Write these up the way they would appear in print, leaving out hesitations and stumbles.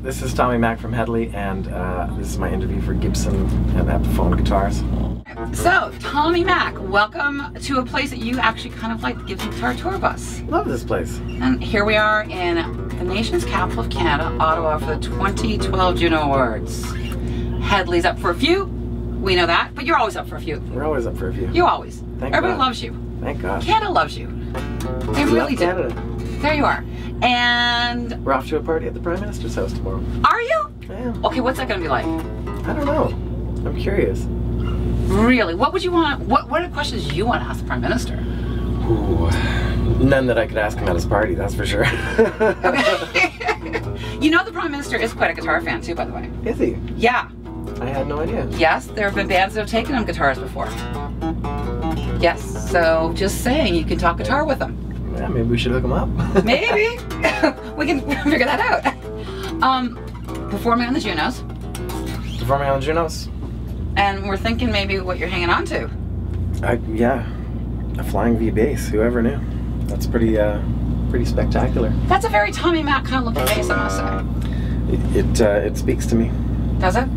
This is Tommy Mac from Headley, and this is my interview for Gibson and Epiphone guitars. So, Tommy Mac, welcome to a place that you actually kind of like, the Gibson Guitar Tour Bus. Love this place. And here we are in the nation's capital of Canada, Ottawa, for the 2012 Juno Awards. Headley's up for a few, we know that, but you're always up for a few. We're always up for a few. You always. Thank Everybody God. loves you. Thank God. Canada loves you. They really do. Canada. There you are. And we're off to a party at the Prime Minister's house tomorrow. Are you? I am. Okay, what's that going to be like? I don't know. I'm curious. Really? What would you want? What are the questions you want to ask the Prime Minister? Ooh, none that I could ask him at his party, that's for sure. Okay. You know the Prime Minister is quite a guitar fan too, by the way. Is he? Yeah. I had no idea. Yes, there have been bands that have taken him guitars before. Yes, so just saying, you can talk guitar with him. Yeah, maybe we should hook him up. Maybe. we can figure that out. Performing on the Junos. Performing on Junos. And we're thinking maybe what you're hanging on to. Yeah, a flying V bass. Whoever knew? That's pretty spectacular. That's a very Tommy Mac kind of looking bass, I must say. It speaks to me. Does it?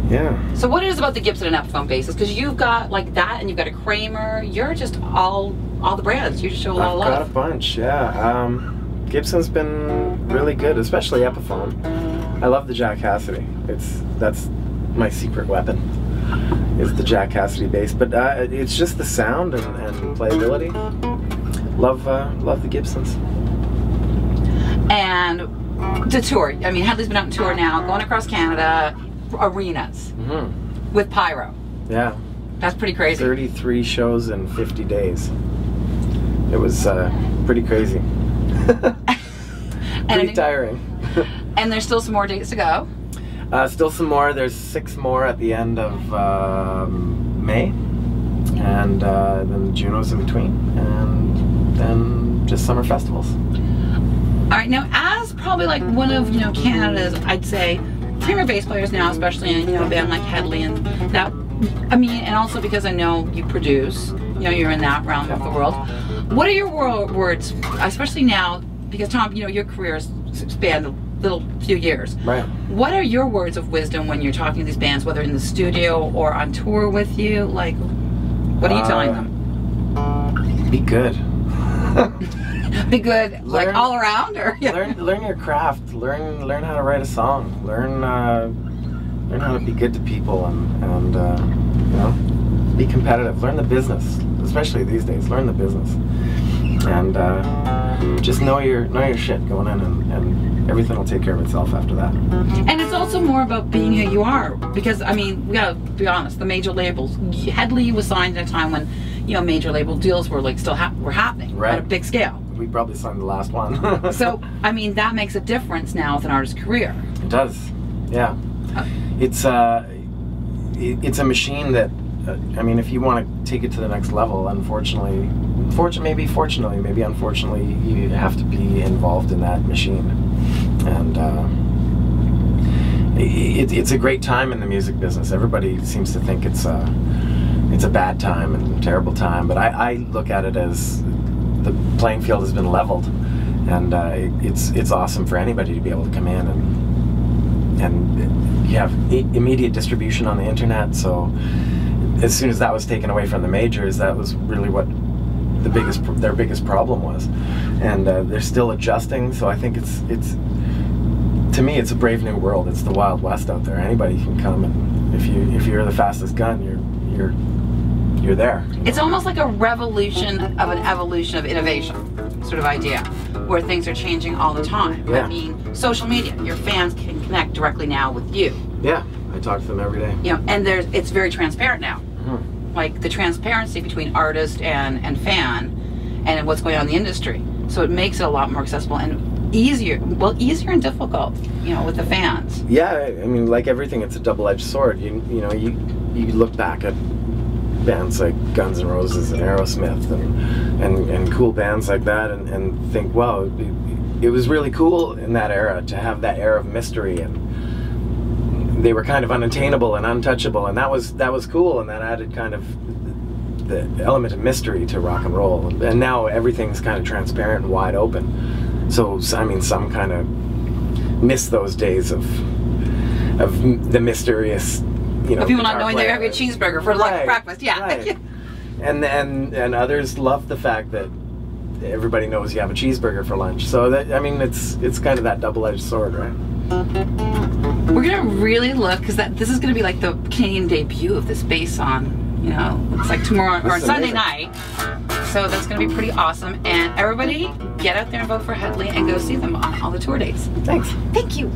Yeah. So what is it about the Gibson and Epiphone basses? Because you've got like that, and you've got a Kramer. You're just all the brands. You just show a lot of love. I've got a bunch. Yeah. Gibson's been really good, especially Epiphone. I love the Jack Cassidy. That's my secret weapon. Is the Jack Cassidy bass, but it's just the sound and playability. Love the Gibsons. And the tour. I mean, Headley's been out on tour now, going across Canada, arenas with pyro. Yeah. That's pretty crazy. 33 shows in 50 days. It was pretty crazy. Pretty tiring. And there's still some more dates to go. Still some more. There's 6 more at the end of May, and then the Junos in between, and then just summer festivals. All right, now as probably like one of Canada's, I'd say, premier bass players now, especially in a band like Headley, and that, I mean, and also because I know you produce, you're in that realm of the world. What are your words, especially now, because Tom, your career's spanned a little few years. Right. What are your words of wisdom when you're talking to these bands, whether in the studio or on tour with you? Like, what are you telling them? Be good. Be good, like all around, or learn your craft. Learn how to write a song. Learn how to be good to people, and be competitive. Learn the business, especially these days. Learn the business, and just know your shit going in, and everything will take care of itself after that. And it's also more about being who you are, because I mean, we gotta be honest. The major labels, Headley was signed at a time when major label deals were like still were happening at a big scale. We probably signed the last one. So I mean, that makes a difference now with an artist's career. It does. Yeah. It's a machine that. I mean, if you want to take it to the next level, unfortunately, maybe unfortunately, you have to be involved in that machine. And it's a great time in the music business. Everybody seems to think it's a bad time and a terrible time, but I look at it as the playing field has been leveled, and it's awesome for anybody to be able to come in and you have immediate distribution on the internet. So as soon as that was taken away from the majors, that was really what their biggest problem was, and they're still adjusting. So I think it's to me, it's a brave new world. It's the Wild West out there. Anybody can come, and if you're the fastest gun, you're there. It's almost like a revolution of an evolution of innovation sort of idea, where things are changing all the time. Yeah. I mean, social media, your fans can connect directly now with you. Yeah, I talk to them every day. And it's very transparent now. Like the transparency between artist and fan, and what's going on in the industry. So it makes it a lot more accessible and easier. Well, easier and difficult, with the fans. Yeah, I mean, like everything, it's a double-edged sword. You look back at bands like Guns N' Roses and Aerosmith and cool bands like that, and think, wow, it was really cool in that era to have that air of mystery, and they were kind of unattainable and untouchable, and that was cool, and that added kind of the element of mystery to rock and roll. And now everything's kind of transparent and wide open. So I mean, some kind of miss those days of the mysterious, you know, Of people not knowing player. they're having a cheeseburger for like breakfast. Yeah. Right. And others love the fact that everybody knows you have a cheeseburger for lunch. So that, I mean, it's kind of that double-edged sword, right? We're gonna really look, because this is gonna be like the Canadian debut of this bass on, you know, it's like tomorrow or Sunday night. So that's gonna be pretty awesome. And everybody get out there and vote for Headley and go see them on all the tour dates. Thanks. Thank you.